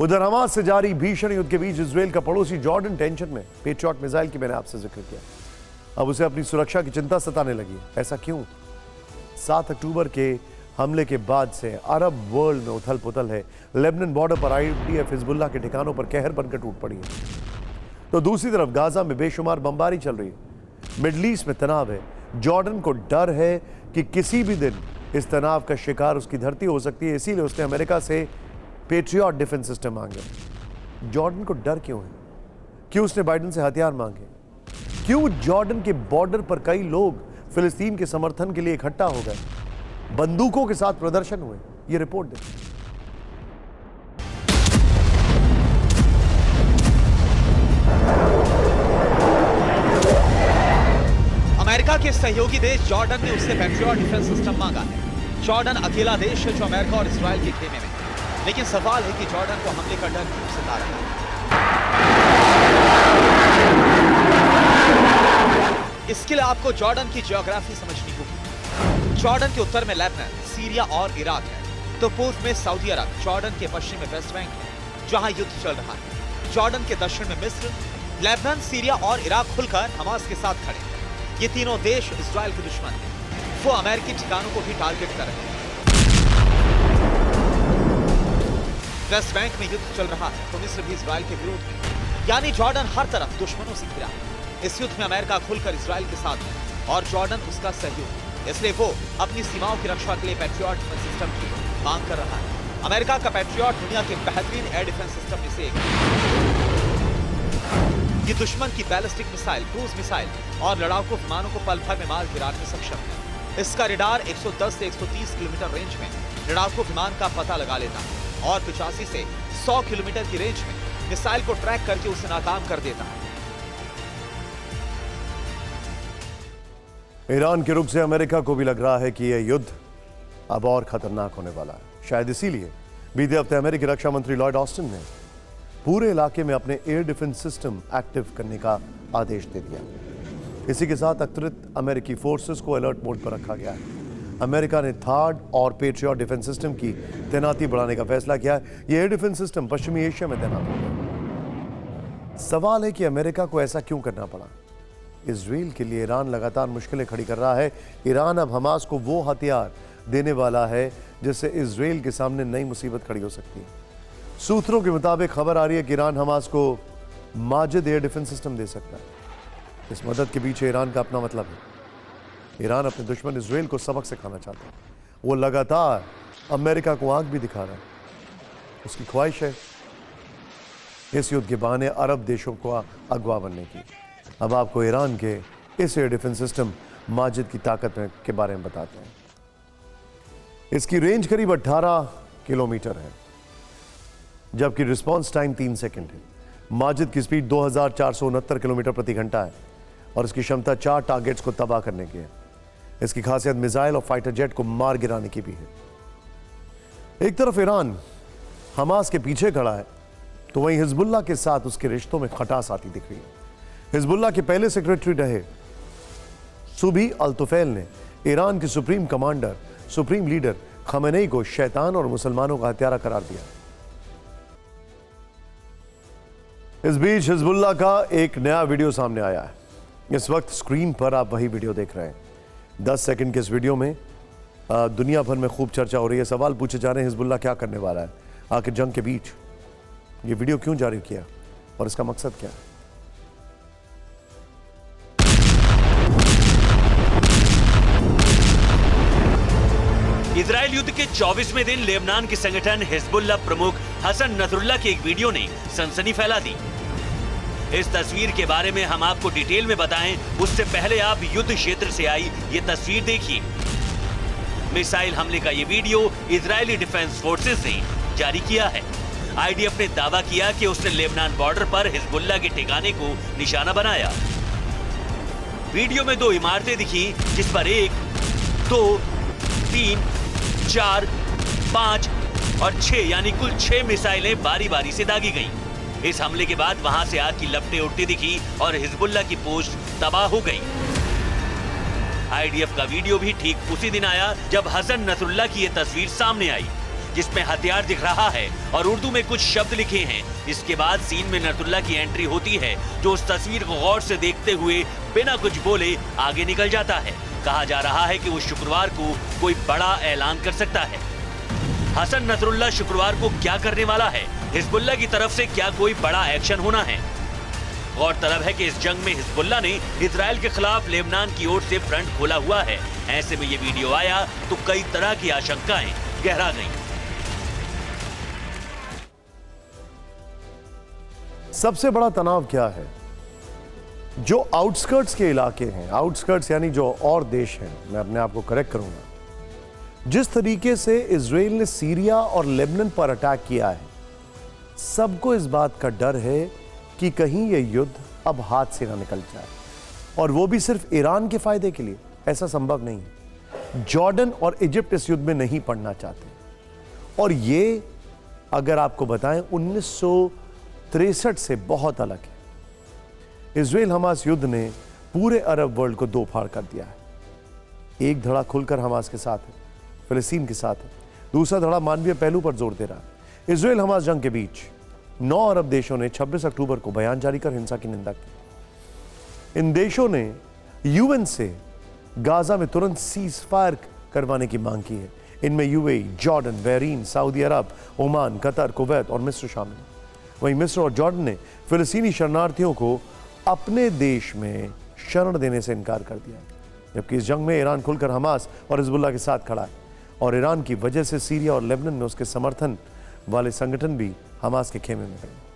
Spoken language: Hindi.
उधर हमास से जारी भीषण युद्ध के बीच इजराइल का पड़ोसी जॉर्डन टेंशन में। पेट्रियट मिसाइल की मैंने आपसे जिक्र किया, अब उसे अपनी सुरक्षा की चिंता सताने लगी है। ऐसा क्यों? 7 अक्टूबर के हमले के बाद से अरब वर्ल्ड में उथल पुथल है। लेबनान बॉर्डर पर आईडीएफ हिजबुल्लाह के ठिकानों पर कहर बनकर टूट पड़ी है, तो दूसरी तरफ गाजा में बेशुमार बमबारी चल रही है। मिडल ईस्ट में तनाव है। जॉर्डन को डर है कि किसी भी दिन इस तनाव का शिकार उसकी धरती हो सकती है, इसीलिए उसने अमेरिका से पेट्रियट डिफेंस सिस्टम मांगे। जॉर्डन को डर क्यों है? क्यों उसने बाइडेन से हथियार मांगे? क्यों जॉर्डन के बॉर्डर पर कई लोग फिलिस्तीन के समर्थन के लिए इकट्ठा हो गए, बंदूकों के साथ प्रदर्शन हुए? ये रिपोर्ट देखिए। अमेरिका के सहयोगी देश जॉर्डन ने उससे पेट्रियट डिफेंस सिस्टम मांगा है। जॉर्डन अकेला देश है जो अमेरिका और इजराइल के खेमे में है, लेकिन सवाल है कि जॉर्डन को हमले का डर क्यों सता रहा है। इसके लिए आपको जॉर्डन की ज्योग्राफी समझनी होगी। जॉर्डन के उत्तर में लेबनान, सीरिया और इराक है, तो पूर्व में सऊदी अरब, जॉर्डन के पश्चिम में वेस्ट बैंक है जहां युद्ध चल रहा है। जॉर्डन के दक्षिण में मिस्र, लेबनान, सीरिया और इराक खुलकर हमास के साथ खड़े। ये तीनों देश इजराइल के दुश्मन हैं। वो अमेरिकी ठिकानों को भी टारगेट कर रहे हैं। वेस्ट बैंक में युद्ध चल रहा है तो मिस्र भी इजराइल के विरोध में, यानी जॉर्डन हर तरफ दुश्मनों से घिरा है। इस युद्ध में अमेरिका खुलकर इजराइल के साथ है और जॉर्डन उसका सहयोग, इसलिए वो अपनी सीमाओं की रक्षा के लिए पेट्रियट डिफेंस सिस्टम की मांग कर रहा है। अमेरिका का पेट्रियट दुनिया के बेहतरीन एयर डिफेंस सिस्टम में से एक है। ये दुश्मन की बैलिस्टिक मिसाइल, क्रूज मिसाइल और लड़ाकू विमानों को पल भर में मार गिराने में सक्षम है। इसका रडार 110 से 130 किलोमीटर रेंज में लड़ाकू विमान का पता लगा लेता है और 85 से 100 किलोमीटर की रेंज में मिसाइल को ट्रैक करके उसे नाकाम कर देता है। ईरान के रुख से अमेरिका को भी लग रहा है कि यह युद्ध अब और खतरनाक होने वाला है। शायद इसीलिए बीते हफ्ते अमेरिकी रक्षा मंत्री लॉयड ऑस्टिन ने पूरे इलाके में अपने एयर डिफेंस सिस्टम एक्टिव करने का आदेश दे दिया। इसी के साथ अतिरिक्त अमेरिकी फोर्सेस को अलर्ट मोड पर रखा गया है। अमेरिका ने थार्ड और पेट्रियट डिफेंस सिस्टम की तैनाती बढ़ाने का फैसला किया है। ये एयर डिफेंस सिस्टम पश्चिमी एशिया में तैनात होगा। सवाल है कि अमेरिका को ऐसा क्यों करना पड़ा? इजराइल के लिए ईरान लगातार मुश्किलें खड़ी कर रहा है। ईरान अब हमास को वो हथियार देने वाला है जिससे इजराइल के सामने नई मुसीबत खड़ी हो सकती है। सूत्रों के मुताबिक खबर आ रही है कि ईरान हमास को माजिद एयर डिफेंस सिस्टम दे सकता है। इस मदद के पीछे ईरान का अपना मतलब है। ईरान अपने दुश्मन इजराइल को सबक सिखाना चाहता है। वो लगातार अमेरिका को आंख भी दिखा रहा है। उसकी ख्वाहिश है इस युद्ध के बहाने अरब देशों को अगवा बनने की। अब आपको ईरान के इस एयर डिफेंस सिस्टम माजिद की ताकत के बारे में बताते हैं। इसकी रेंज करीब 18 किलोमीटर है, जबकि रिस्पांस टाइम 3 सेकंड है। माजिद की स्पीड 2469 किलोमीटर प्रति घंटा है और इसकी क्षमता 4 टारगेट्स को तबाह करने की है। इसकी खासियत मिसाइल और फाइटर जेट को मार गिराने की भी है। एक तरफ ईरान हमास के पीछे खड़ा है तो वहीं हिजबुल्लाह के साथ उसके रिश्तों में खटास आती दिख रही है। हिजबुल्लाह के पहले सेक्रेटरी रहे सुबी अल तुफैल ने ईरान के supreme commander, supreme leader Khamenei को शैतान और मुसलमानों का हत्यारा करार दिया। इस बीच हिजबुल्लाह का एक नया वीडियो सामने आया है। इस वक्त स्क्रीन पर आप वही वीडियो देख रहे हैं। 10 सेकंड के इस वीडियो में दुनिया भर में खूब चर्चा हो रही है। सवाल पूछे जा रहे हैं हिजबुल्लाह क्या करने वाला है आखिर जंग के बीच। ये वीडियो क्यों जारी किया और इसका मकसद क्या है? इजराइल युद्ध के 24वें दिन लेबनान के संगठन हिजबुल्लाह प्रमुख हसन नसरुल्लाह की एक वीडियो ने सनसनी फैला दी। इस तस्वीर के बारे में हम आपको डिटेल में बताएं, उससे पहले आप युद्ध क्षेत्र से आई ये तस्वीर देखिए। मिसाइल हमले का ये वीडियो इजरायली डिफेंस फोर्सेस ने जारी किया है। आईडीएफ ने दावा किया कि उसने लेबनान बॉर्डर पर हिजबुल्लाह के ठिकाने को निशाना बनाया। वीडियो में 2 इमारतें दिखी जिस पर 1, 2, 3, 4, 5 और 6 यानी कुल 6 मिसाइलें बारी बारी से दागी गईं। इस हमले के बाद वहां से आग की लपटें उठती दिखी और हिजबुल्लाह की पोस्ट तबाह हो गई। आईडीएफ का वीडियो भी ठीक उसी दिन आया जब हसन नसरुल्लाह की यह तस्वीर सामने आई। जिसमें हथियार दिख रहा है और उर्दू में कुछ शब्द लिखे हैं। इसके बाद सीन में नसरुल्लाह की एंट्री होती है, जो उस तस्वीर को गौर से देखते हुए बिना कुछ बोले आगे निकल जाता है। कहा जा रहा है कि वो शुक्रवार को कोई बड़ा ऐलान कर सकता है। हसन नसरुल्लाह शुक्रवार को क्या करने वाला है? हिजबुल्लाह की तरफ से क्या कोई बड़ा एक्शन होना है? गौरतलब है कि इस जंग में हिजबुल्लाह ने इजराइल के खिलाफ लेबनान की ओर से फ्रंट खोला हुआ है। ऐसे में ये वीडियो आया तो कई तरह की आशंकाएं गहरा गईं। सबसे बड़ा तनाव क्या है? जो आउटस्कर्ट्स के इलाके हैं, आउटस्कर्ट्स यानी जो और देश हैं, मैं अपने आप को करेक्ट करूंगा, जिस तरीके से इजराइल ने सीरिया और लेबनान पर अटैक किया है, सबको इस बात का डर है कि कहीं यह युद्ध अब हाथ से ना निकल जाए, और वो भी सिर्फ ईरान के फायदे के लिए। ऐसा संभव नहीं है। जॉर्डन और इजिप्ट इस युद्ध में नहीं पड़ना चाहते, और ये अगर आपको बताएं 1963 से बहुत अलग है। इजराइल हमास युद्ध ने पूरे अरब वर्ल्ड को दो फाड़ कर दिया है। एक धड़ा खुलकर हमास के साथ है, फिलिस्तीन के साथ है, दूसरा धड़ा मानवीय पहलू पर जोर दे रहा है। इजराइल हमास जंग के बीच 9 अरब देशों ने 26 अक्टूबर को बयान जारी कर हिंसा की निंदा की। इन देशों ने यूएन से गाजा में तुरंत सीज फायर करवाने की मांग की है। इनमें यूएई, जॉर्डन, बहरीन, सऊदी अरब, ओमान, कतर, कुवैत और मिस्र शामिल हैं। वहीं मिस्र और जॉर्डन ने फिलिस्तीनी शरणार्थियों को अपने देश में शरण देने से इनकार कर दिया, जबकि इस जंग में ईरान खुलकर हमास और हिजबुल्लाह के साथ खड़ा है, और ईरान की वजह से सीरिया और लेबनान में उसके समर्थन वाले संगठन भी हमास के खेमे में गए।